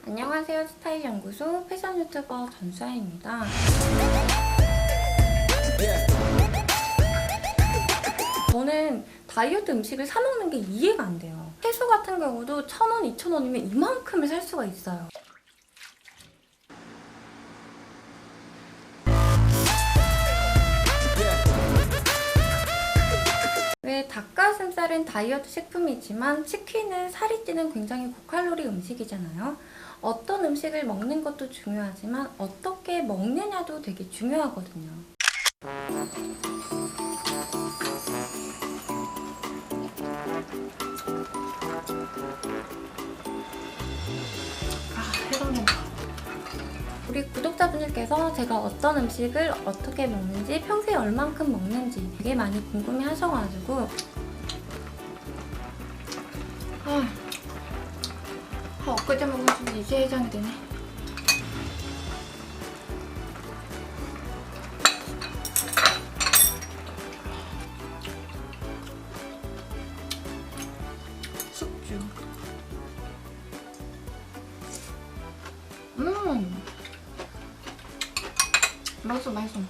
안녕하세요. 스타일연구소 패션 유튜버 전수아입니다. 저는 다이어트 음식을 사 먹는 게 이해가 안 돼요. 채소 같은 경우도 1,000원, 2,000원이면 이만큼을 살 수가 있어요. 왜 닭가슴살은 다이어트 식품이지만 치킨은 살이 찌는 굉장히 고칼로리 음식이잖아요. 어떤 음식을 먹는 것도 중요하지만 어떻게 먹느냐도 되게 중요하거든요. 해방된다. 우리 구독자분들께서 제가 어떤 음식을 어떻게 먹는지, 평소에 얼만큼 먹는지 되게 많이 궁금해 하셔가지고 엊그제 먹은 게 이제 해장이 되네. 숙주. 맛있어, 맛있어.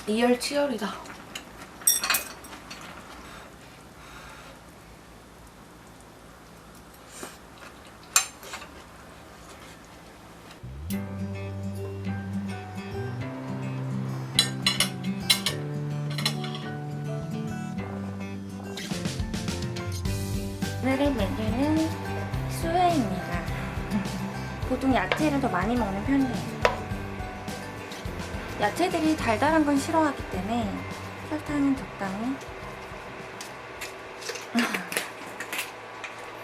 이열치열이다. 오늘의 메뉴는 수회입니다. 보통 야채를 더 많이 먹는 편이에요. 야채들이 달달한 건 싫어하기 때문에 설탕은 적당히,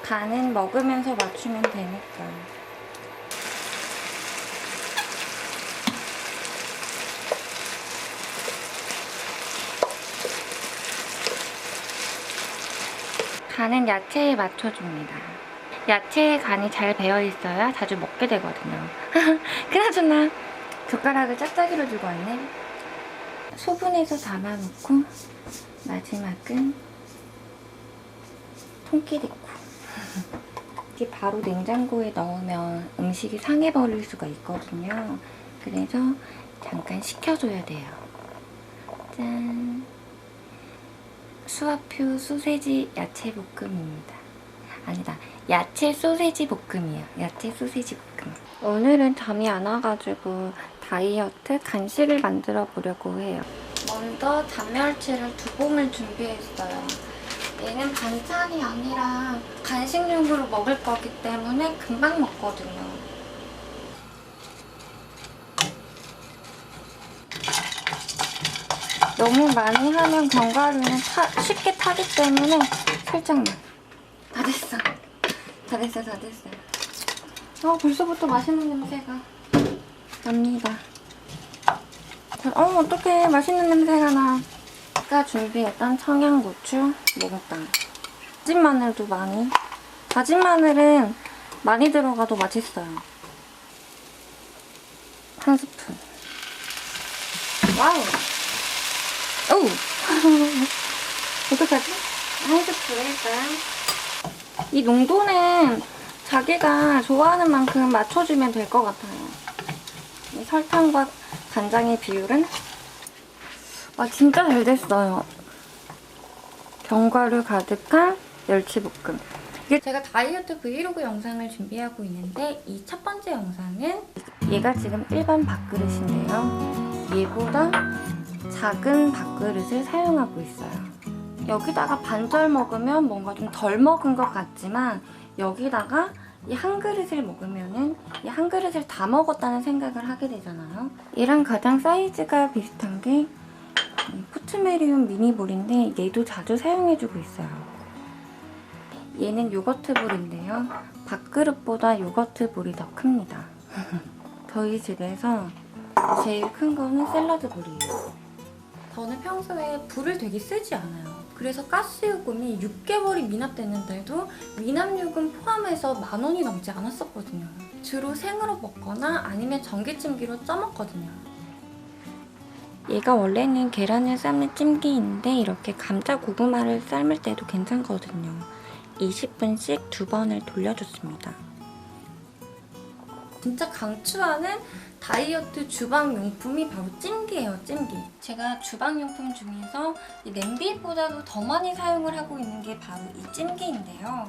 간은 먹으면서 맞추면 되니까. 간은 야채에 맞춰줍니다. 야채에 간이 잘 배어있어야 자주 먹게 되거든요. 그나저나 젓가락을 짝짝이로 들고 왔네. 소분해서 담아놓고 마지막은 통깨리국. 이게 바로 냉장고에 넣으면 음식이 상해버릴 수가 있거든요. 그래서 잠깐 식혀줘야 돼요. 짠! 수화표 소세지 야채 볶음입니다. 아니다, 야채 소세지 볶음이에요. 야채 소세지 볶음. 오늘은 잠이 안 와가지고 다이어트 간식을 만들어 보려고 해요. 먼저 단멸치를 2봉을 준비했어요. 얘는 반찬이 아니라 간식용으로 먹을 거기 때문에 금방 먹거든요. 너무 많이 하면 견과류는 쉽게 타기 때문에 살짝만. 다 됐어. 다 됐어, 다 됐어요. 벌써부터 맛있는 냄새가 납니다. 어떡해. 맛있는 냄새가 나. 아까 준비했던 청양고추, 몽땅. 다진 마늘도 많이. 다진 마늘은 많이 들어가도 맛있어요. 1스푼. 와우. 오! 어떡하지? 1스푼 일단. 이 농도는 자기가 좋아하는 만큼 맞춰주면 될 것 같아요. 이 설탕과 간장의 비율은? 진짜 잘 됐어요. 견과류 가득한 멸치볶음. 이게 제가 다이어트 브이로그 영상을 준비하고 있는데 이 첫 번째 영상은 얘가 지금 일반 밥그릇인데요. 얘보다 작은 밥그릇을 사용하고 있어요. 여기다가 반절 먹으면 뭔가 좀 덜 먹은 것 같지만 여기다가 이 한 그릇을 먹으면은 이 한 그릇을 다 먹었다는 생각을 하게 되잖아요. 얘랑 가장 사이즈가 비슷한 게 포트메리움 미니볼인데 얘도 자주 사용해주고 있어요. 얘는 요거트 볼인데요. 밥그릇보다 요거트 볼이 더 큽니다. 저희 집에서 제일 큰 거는 샐러드 볼이에요. 저는 평소에 불을 되게 쓰지 않아요. 그래서 가스요금이 6개월이 미납됐는데도 미납요금 포함해서 10,000원이 넘지 않았었거든요. 주로 생으로 먹거나 아니면 전기찜기로 쪄먹거든요. 얘가 원래는 계란을 삶는 찜기인데 이렇게 감자 고구마를 삶을 때도 괜찮거든요. 20분씩 2번을 돌려줬습니다. 진짜 강추하는 다이어트 주방용품이 바로 찜기예요, 찜기. 제가 주방용품 중에서 이 냄비보다도 더 많이 사용을 하고 있는 게 바로 이 찜기인데요.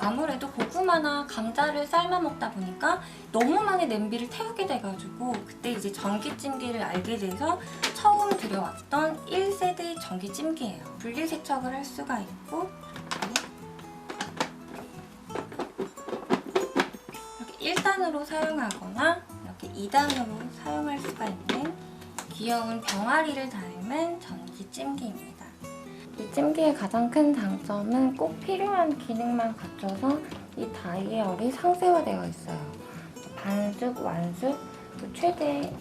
아무래도 고구마나 감자를 삶아 먹다 보니까 너무 많이 냄비를 태우게 돼가지고 그때 이제 전기찜기를 알게 돼서 처음 들여왔던 1세대 전기찜기예요. 분리세척을 할 수가 있고 이렇게 1단으로 사용하거나 이렇게 2단으로 사용할 수가 있는 귀여운 병아리를 닮은 전기찜기입니다. 이 찜기의 가장 큰 장점은 꼭 필요한 기능만 갖춰서 이 다이얼이 상세화되어 있어요. 반숙, 완숙, 최대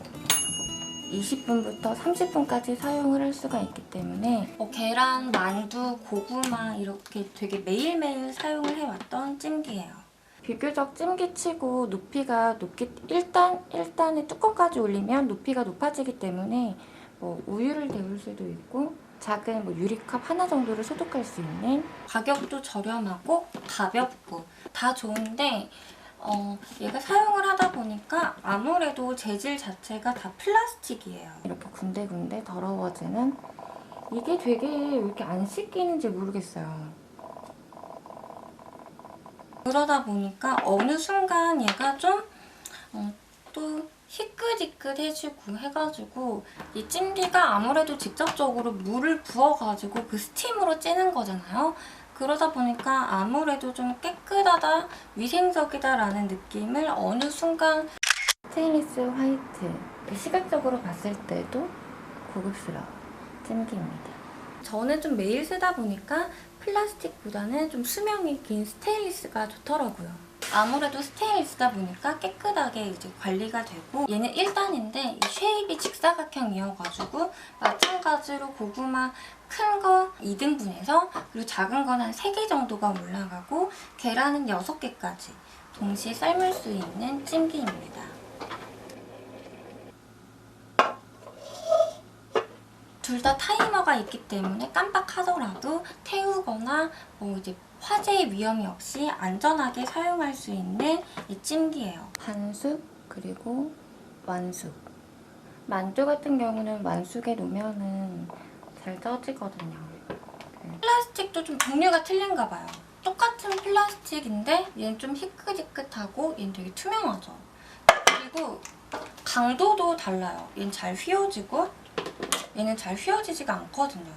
20분부터 30분까지 사용을 할 수가 있기 때문에 계란, 만두, 고구마 이렇게 되게 매일매일 사용을 해왔던 찜기예요. 비교적 찜기치고 높이가 1단의 뚜껑까지 올리면 높이가 높아지기 때문에 우유를 데울 수도 있고 작은 유리컵 하나 정도를 소독할 수 있는 가격도 저렴하고 가볍고 다 좋은데 얘가 사용을 하다 보니까 아무래도 재질 자체가 다 플라스틱이에요. 이렇게 군데군데 더러워지는 이게 되게 왜 이렇게 안 씻기는지 모르겠어요. 그러다 보니까 어느 순간 얘가 좀 또 희끗희끗해지고 해가지고 이 찜기가 아무래도 직접적으로 물을 부어가지고 그 스팀으로 찌는 거잖아요. 그러다 보니까 아무래도 좀 깨끗하다, 위생적이다라는 느낌을 어느 순간 스테인리스 화이트 시각적으로 봤을 때도 고급스러운 찜기입니다. 저는 좀 매일 쓰다 보니까 플라스틱보다는 좀 수명이 긴 스테인리스가 좋더라고요. 아무래도 스테인리스다 보니까 깨끗하게 이제 관리가 되고 얘는 1단인데 이 쉐입이 직사각형이어가지고 마찬가지로 고구마 큰 거 2등분해서 그리고 작은 건 한 3개 정도가 올라가고 계란은 6개까지 동시에 삶을 수 있는 찜기입니다. 둘 다 타이머가 있기 때문에 깜빡하더라도 태우거나 이제 화재의 위험이 없이 안전하게 사용할 수 있는 이 찜기예요. 반숙 그리고 완숙. 만두 같은 경우는 완숙에 놓으면은 잘 쪄지거든요. 플라스틱도 좀 종류가 틀린가 봐요. 똑같은 플라스틱인데 얘는 좀 희끗희끗하고 얘는 되게 투명하죠. 그리고 강도도 달라요. 얘는 잘 휘어지고 얘는 잘 휘어지지가 않거든요.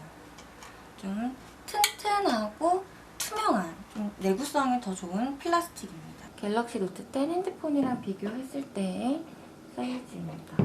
좀 튼튼하고 투명한, 좀 내구성이 더 좋은 플라스틱입니다. 갤럭시 노트 10 핸드폰이랑 비교했을 때의 사이즈입니다.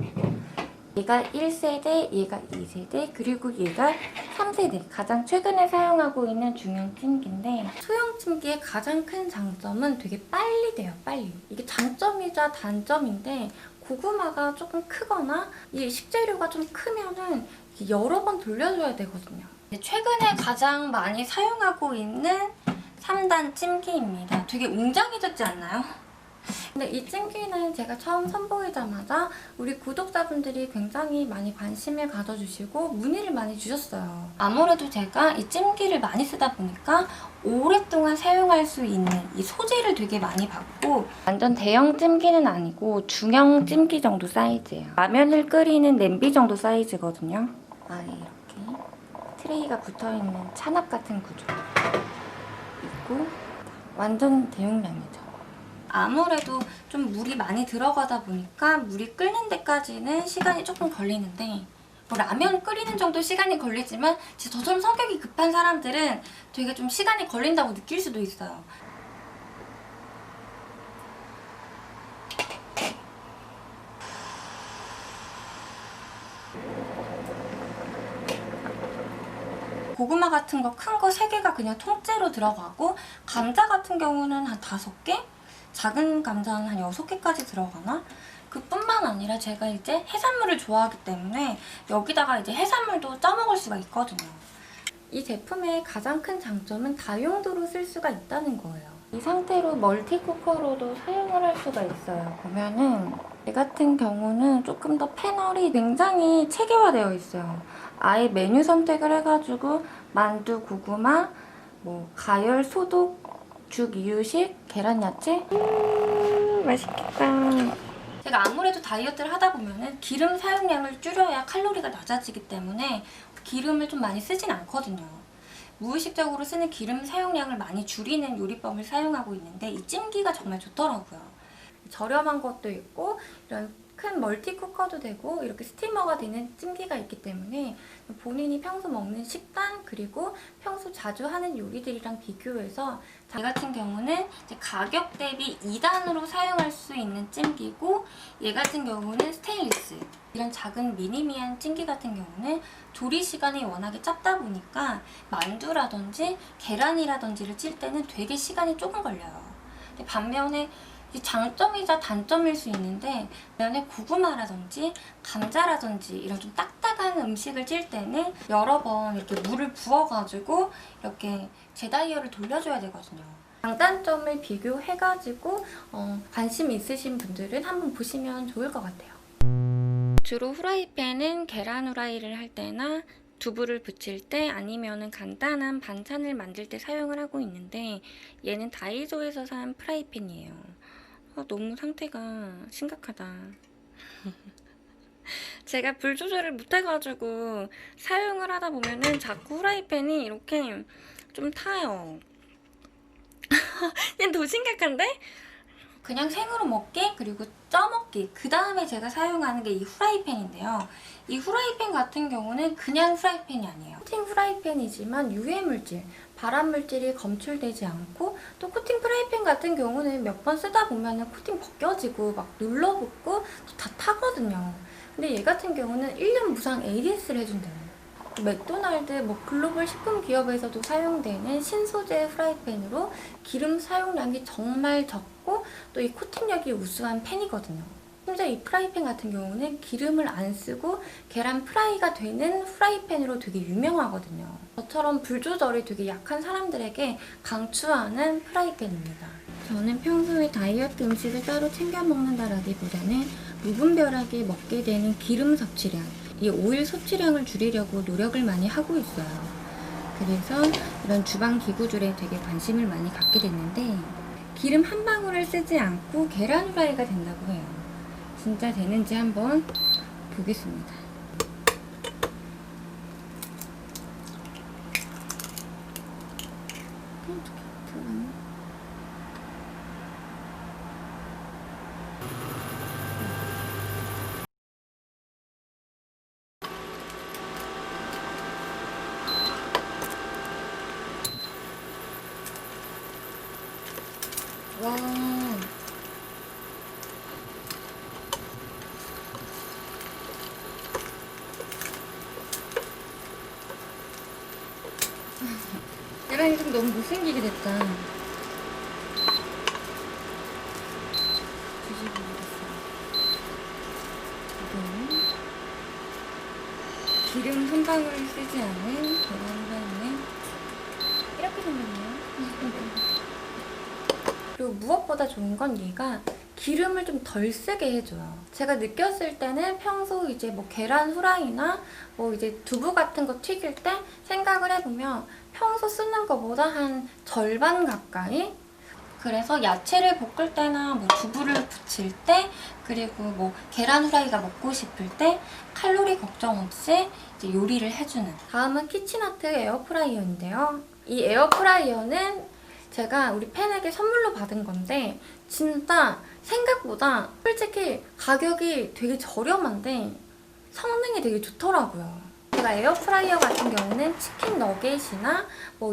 얘가 1세대, 얘가 2세대, 그리고 얘가 3세대. 가장 최근에 사용하고 있는 중형 찜기인데 소형 찜기의 가장 큰 장점은 되게 빨리 돼요, 빨리. 이게 장점이자 단점인데 고구마가 조금 크거나 이 식재료가 좀 크면은 여러 번 돌려줘야 되거든요. 최근에 가장 많이 사용하고 있는 3단 찜기입니다. 되게 웅장해졌지 않나요? 근데 이 찜기는 제가 처음 선보이자마자 우리 구독자분들이 굉장히 많이 관심을 가져주시고 문의를 많이 주셨어요. 아무래도 제가 이 찜기를 많이 쓰다 보니까 오랫동안 사용할 수 있는 이 소재를 되게 많이 받고 완전 대형 찜기는 아니고 중형 찜기 정도 사이즈예요. 라면을 끓이는 냄비 정도 사이즈거든요. 아래 이렇게 트레이가 붙어있는 찬압 같은 구조 있고 완전 대용량이죠. 아무래도 좀 물이 많이 들어가다 보니까 물이 끓는 데까지는 시간이 조금 걸리는데 라면 끓이는 정도 시간이 걸리지만 저처럼 성격이 급한 사람들은 되게 좀 시간이 걸린다고 느낄 수도 있어요. 고구마 같은 거 큰 거 3개가 그냥 통째로 들어가고 감자 같은 경우는 한 5개? 작은 감자는 한 6개까지 들어가나? 그뿐만 아니라 제가 이제 해산물을 좋아하기 때문에 여기다가 이제 해산물도 쪄먹을 수가 있거든요. 이 제품의 가장 큰 장점은 다용도로 쓸 수가 있다는 거예요. 이 상태로 멀티쿠커로도 사용을 할 수가 있어요. 보면은 얘 같은 경우는 조금 더 패널이 굉장히 체계화되어 있어요. 아예 메뉴 선택을 해가지고 만두, 고구마, 뭐 가열, 소독, 죽, 이유식, 계란 야채. 맛있겠다. 제가 아무래도 다이어트를 하다 보면은 기름 사용량을 줄여야 칼로리가 낮아지기 때문에 기름을 좀 많이 쓰진 않거든요. 무의식적으로 쓰는 기름 사용량을 많이 줄이는 요리법을 사용하고 있는데 이 찜기가 정말 좋더라고요. 저렴한 것도 있고 이런 큰 멀티쿠커도 되고 이렇게 스티머가 되는 찜기가 있기 때문에 본인이 평소 먹는 식단 그리고 평소 자주 하는 요리들이랑 비교해서 이 같은 경우는 이제 가격 대비 2단으로 사용할 수 있는 찜기고 얘 같은 경우는 스테인리스. 이런 작은 미니미한 찜기 같은 경우는 조리 시간이 워낙에 짧다 보니까 만두라든지 계란이라든지를 찔 때는 되게 시간이 조금 걸려요. 근데 반면에 장점이자 단점일 수 있는데 면에 고구마라든지 감자라든지 이런 좀 딱딱한 음식을 찔 때는 여러 번 이렇게 물을 부어가지고 이렇게 제다이얼을 돌려줘야 되거든요. 장단점을 비교해가지고 관심 있으신 분들은 한번 보시면 좋을 것 같아요. 주로 후라이팬은 계란 후라이를 할 때나 두부를 부칠 때 아니면은 간단한 반찬을 만들 때 사용을 하고 있는데 얘는 다이소에서 산 프라이팬이에요. 너무 상태가 심각하다. 제가 불 조절을 못해가지고 사용을 하다 보면은 자꾸 후라이팬이 이렇게 좀 타요. 얘는 더 심각한데? 그냥 생으로 먹기 그리고 쪄먹기 그 다음에 제가 사용하는 게 이 후라이팬인데요. 이 후라이팬 같은 경우는 그냥 후라이팬이 아니에요. 코팅 후라이팬이지만 유해물질, 발암물질이 검출되지 않고 또 코팅 프라이팬 같은 경우는 몇 번 쓰다 보면 코팅 벗겨지고 막 눌러붙고 다 타거든요. 근데 얘 같은 경우는 1년 무상 ADS를 해준대요. 맥도날드, 글로벌 식품 기업에서도 사용되는 신소재 프라이팬으로 기름 사용량이 정말 적고 또 이 코팅력이 우수한 팬이거든요. 심지어 이 프라이팬 같은 경우는 기름을 안 쓰고 계란 프라이가 되는 프라이팬으로 되게 유명하거든요. 저처럼 불 조절이 되게 약한 사람들에게 강추하는 프라이팬입니다. 저는 평소에 다이어트 음식을 따로 챙겨 먹는다라기보다는 무분별하게 먹게 되는 기름 섭취량, 이 오일 섭취량을 줄이려고 노력을 많이 하고 있어요. 그래서 이런 주방 기구들에 되게 관심을 많이 갖게 됐는데 기름 한 방울을 쓰지 않고 계란 후라이가 된다고 해요. 진짜 되는지 한번 보겠습니다. 와. 계란이 좀 너무 못생기게 됐다. 뒤집어보겠어요. 기름 한 방울 쓰지 않은 계란 후라이는 이렇게 생겼네요. 그리고 무엇보다 좋은 건 얘가 기름을 좀 덜 쓰게 해줘요. 제가 느꼈을 때는 평소 이제 계란 후라이나 이제 두부 같은 거 튀길 때 생각을 해보면 평소 쓰는 것보다 한 절반 가까이? 그래서 야채를 볶을 때나 두부를 부칠 때 그리고 계란 후라이가 먹고 싶을 때 칼로리 걱정 없이 이제 요리를 해주는. 다음은 키친아트 에어프라이어인데요. 이 에어프라이어는 제가 우리 팬에게 선물로 받은 건데 진짜 생각보다 솔직히 가격이 되게 저렴한데 성능이 되게 좋더라고요. 제가 에어프라이어 같은 경우는 치킨 너겟이나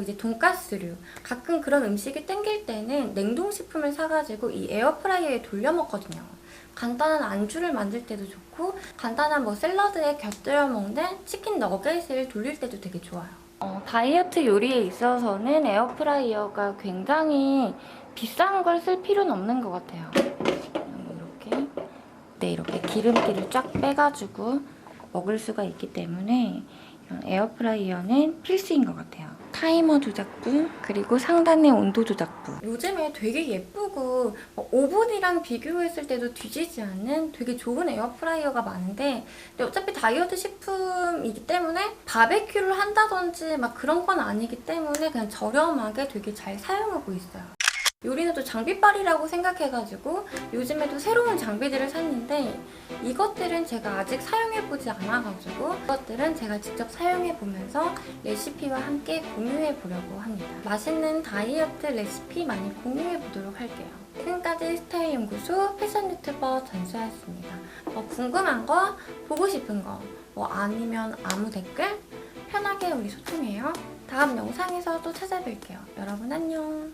이제 돈가스류 가끔 그런 음식이 땡길 때는 냉동식품을 사가지고 이 에어프라이어에 돌려 먹거든요. 간단한 안주를 만들 때도 좋고 간단한 샐러드에 곁들여 먹는 치킨 너겟을 돌릴 때도 되게 좋아요. 다이어트 요리에 있어서는 에어프라이어가 굉장히 비싼 걸 쓸 필요는 없는 것 같아요. 이렇게 기름기를 쫙 빼가지고 먹을 수가 있기 때문에 이런 에어프라이어는 필수인 것 같아요. 타이머 조작부, 그리고 상단의 온도 조작부. 요즘에 되게 예쁘고 오븐이랑 비교했을 때도 뒤지지 않는 되게 좋은 에어프라이어가 많은데, 근데 어차피 다이어트 식품이기 때문에 바베큐를 한다든지 막 그런 건 아니기 때문에 그냥 저렴하게 되게 잘 사용하고 있어요. 요리는 또 장비빨이라고 생각해가지고 요즘에도 새로운 장비들을 샀는데, 이것들은 제가 아직 사용해보지 않아가지고 이것들은 제가 직접 사용해보면서 레시피와 함께 공유해보려고 합니다. 맛있는 다이어트 레시피 많이 공유해보도록 할게요. 지금까지 스타일연구소 패션 유튜버 전수였습니다. 궁금한 거, 보고 싶은 거, 아니면 아무 댓글 편하게 우리 소통해요. 다음 영상에서 또 찾아뵐게요. 여러분 안녕.